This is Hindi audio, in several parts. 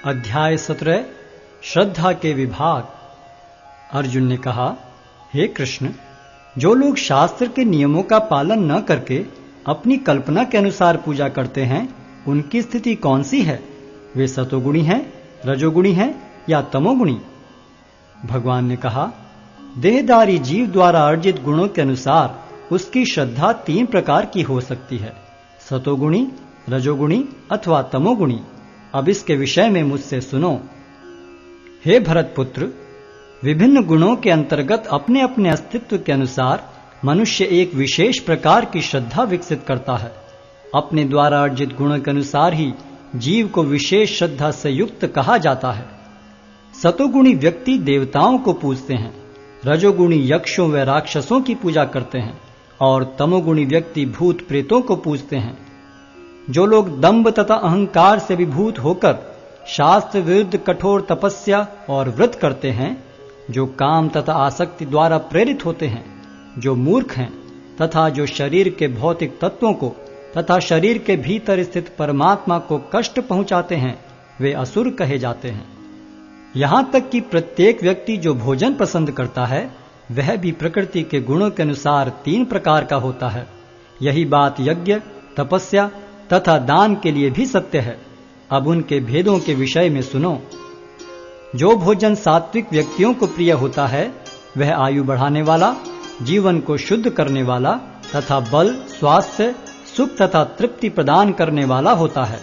अध्याय 17 श्रद्धा के विभाग। अर्जुन ने कहा, हे कृष्ण, जो लोग शास्त्र के नियमों का पालन न करके अपनी कल्पना के अनुसार पूजा करते हैं, उनकी स्थिति कौन सी है? वे सतोगुणी हैं, रजोगुणी हैं या तमोगुणी? भगवान ने कहा, देहधारी जीव द्वारा अर्जित गुणों के अनुसार उसकी श्रद्धा 3 प्रकार की हो सकती है, सतोगुणी, रजोगुणी अथवा तमोगुणी। अब इसके विषय में मुझसे सुनो। हे भरतपुत्र, विभिन्न गुणों के अंतर्गत अपने अपने अस्तित्व के अनुसार मनुष्य एक विशेष प्रकार की श्रद्धा विकसित करता है। अपने द्वारा अर्जित गुणों के अनुसार ही जीव को विशेष श्रद्धा से युक्त कहा जाता है। सतोगुणी व्यक्ति देवताओं को पूजते हैं, रजोगुणी यक्षों व राक्षसों की पूजा करते हैं और तमोगुणी व्यक्ति भूत प्रेतों को पूजते हैं। जो लोग दंभ तथा अहंकार से विभूत होकर शास्त्र विरुद्ध कठोर तपस्या और व्रत करते हैं, जो काम तथा आसक्ति द्वारा प्रेरित होते हैं, जो मूर्ख हैं तथा जो शरीर के भौतिक तत्वों को तथा शरीर के भीतर स्थित परमात्मा को कष्ट पहुंचाते हैं, वे असुर कहे जाते हैं। यहां तक कि प्रत्येक व्यक्ति जो भोजन पसंद करता है, वह भी प्रकृति के गुणों के अनुसार 3 प्रकार का होता है। यही बात यज्ञ, तपस्या तथा दान के लिए भी सत्य है। अब उनके भेदों के विषय में सुनो। जो भोजन सात्विक व्यक्तियों को प्रिय होता है, वह आयु बढ़ाने वाला, जीवन को शुद्ध करने वाला तथा बल, स्वास्थ्य, सुख तथा तृप्ति प्रदान करने वाला होता है।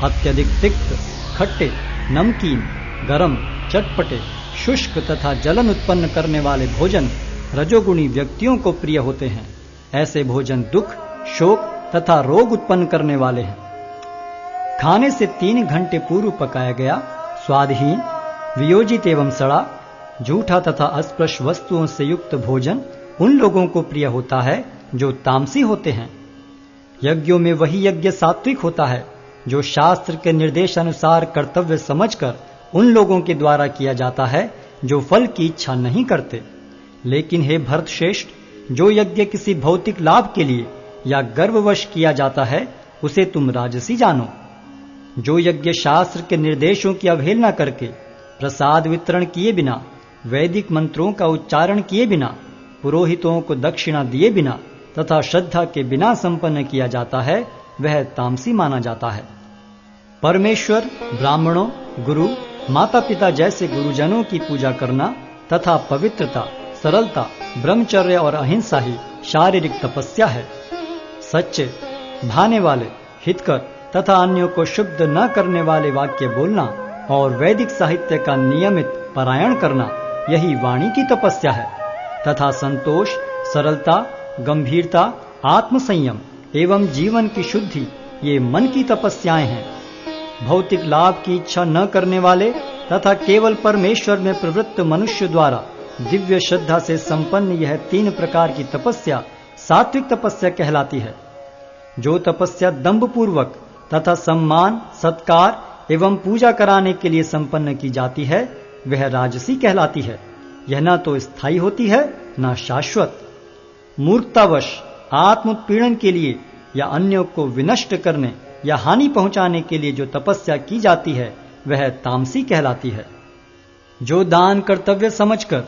अत्यधिक तिक्त, खट्टे, नमकीन, गरम, चटपटे, शुष्क तथा जलन उत्पन्न करने वाले भोजन रजोगुणी व्यक्तियों को प्रिय होते हैं। ऐसे भोजन दुख, शोक तथा रोग उत्पन्न करने वाले हैं। खाने से 3 घंटे पूर्व पकाया गया, स्वादहीन, वियोजित एवं सड़ा, झूठा तथा अस्पृश्य वस्तुओं से युक्त भोजन उन लोगों को प्रिय होता है जो तामसी होते हैं। यज्ञों में वही यज्ञ सात्विक होता है जो शास्त्र के निर्देशानुसार कर्तव्य समझकर उन लोगों के द्वारा किया जाता है जो फल की इच्छा नहीं करते। लेकिन हे भरत श्रेष्ठ, जो यज्ञ किसी भौतिक लाभ के लिए या गर्ववश किया जाता है, उसे तुम राजसी जानो। जो यज्ञ शास्त्र के निर्देशों की अवहेलना करके, प्रसाद वितरण किए बिना, वैदिक मंत्रों का उच्चारण किए बिना, पुरोहितों को दक्षिणा दिए बिना तथा श्रद्धा के बिना संपन्न किया जाता है, वह तामसी माना जाता है। परमेश्वर, ब्राह्मणों, गुरु, माता पिता जैसे गुरुजनों की पूजा करना तथा पवित्रता, सरलता, ब्रह्मचर्य और अहिंसा ही शारीरिक तपस्या है। सच्चे, भाने वाले, हितकर तथा अन्यों को शुद्ध न करने वाले वाक्य बोलना और वैदिक साहित्य का नियमित पारायण करना, यही वाणी की तपस्या है। तथा संतोष, सरलता, गंभीरता, आत्मसंयम एवं जीवन की शुद्धि, ये मन की तपस्याएं हैं। भौतिक लाभ की इच्छा न करने वाले तथा केवल परमेश्वर में प्रवृत्त मनुष्य द्वारा दिव्य श्रद्धा से संपन्न यह 3 प्रकार की तपस्या सात्विक तपस्या कहलाती है। जो तपस्या दंभपूर्वक तथा सम्मान, सत्कार एवं पूजा कराने के लिए संपन्न की जाती है, वह राजसी कहलाती है। यह न तो स्थायी होती है, न शाश्वत। मूर्खतावश आत्मोत्पीड़न के लिए या अन्यों को विनष्ट करने या हानि पहुंचाने के लिए जो तपस्या की जाती है, वह तामसी कहलाती है। जो दान कर्तव्य समझकर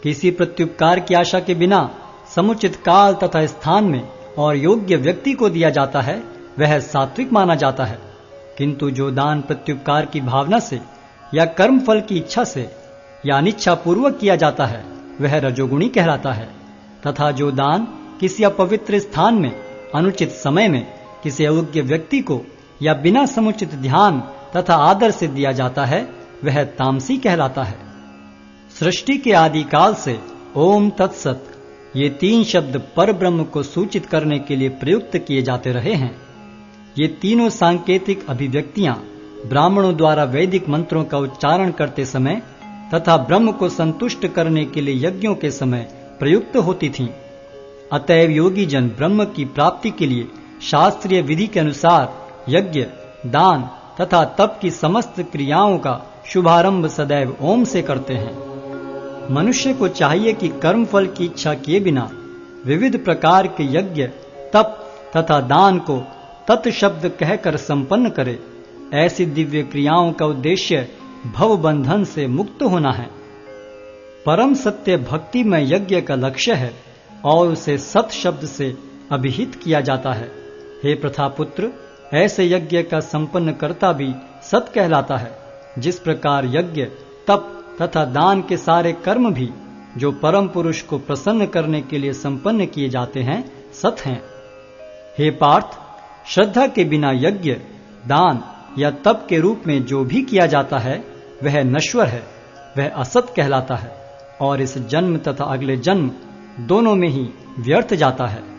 किसी प्रत्युपकार की आशा के बिना समुचित काल तथा स्थान में और योग्य व्यक्ति को दिया जाता है, वह सात्विक माना जाता है। किंतु जो दान प्रत्युपकार की भावना से या कर्म फल की इच्छा से या अनिच्छा पूर्वक किया जाता है, वह रजोगुणी कहलाता है। तथा जो दान किसी अपवित्र स्थान में, अनुचित समय में, किसी अयोग्य व्यक्ति को या बिना समुचित ध्यान तथा आदर से दिया जाता है, वह तामसी कहलाता है। सृष्टि के आदिकाल से ओम तत्सत ये 3 शब्द पर ब्रह्म को सूचित करने के लिए प्रयुक्त किए जाते रहे हैं। ये तीनों सांकेतिक अभिव्यक्तियां ब्राह्मणों द्वारा वैदिक मंत्रों का उच्चारण करते समय तथा ब्रह्म को संतुष्ट करने के लिए यज्ञों के समय प्रयुक्त होती थीं। अतएव योगी जन ब्रह्म की प्राप्ति के लिए शास्त्रीय विधि के अनुसार यज्ञ, दान तथा तप की समस्त क्रियाओं का शुभारंभ सदैव ओम से करते हैं। मनुष्य को चाहिए कि कर्म फल की इच्छा किए बिना विविध प्रकार के यज्ञ, तप तथा दान को तत् शब्द कहकर संपन्न करे ऐसी दिव्य क्रियाओं का उद्देश्य भव बंधन से मुक्त होना है। परम सत्य भक्ति में यज्ञ का लक्ष्य है और उसे सत शब्द से अभिहित किया जाता है। हे प्रथापुत्र, ऐसे यज्ञ का संपन्न करता भी सत कहलाता है। जिस प्रकार यज्ञ, तप तथा दान के सारे कर्म भी जो परम पुरुष को प्रसन्न करने के लिए संपन्न किए जाते हैं, सत हैं। हे पार्थ, श्रद्धा के बिना यज्ञ, दान या तप के रूप में जो भी किया जाता है वह नश्वर है, वह असत कहलाता है और इस जन्म तथा अगले जन्म दोनों में ही व्यर्थ जाता है।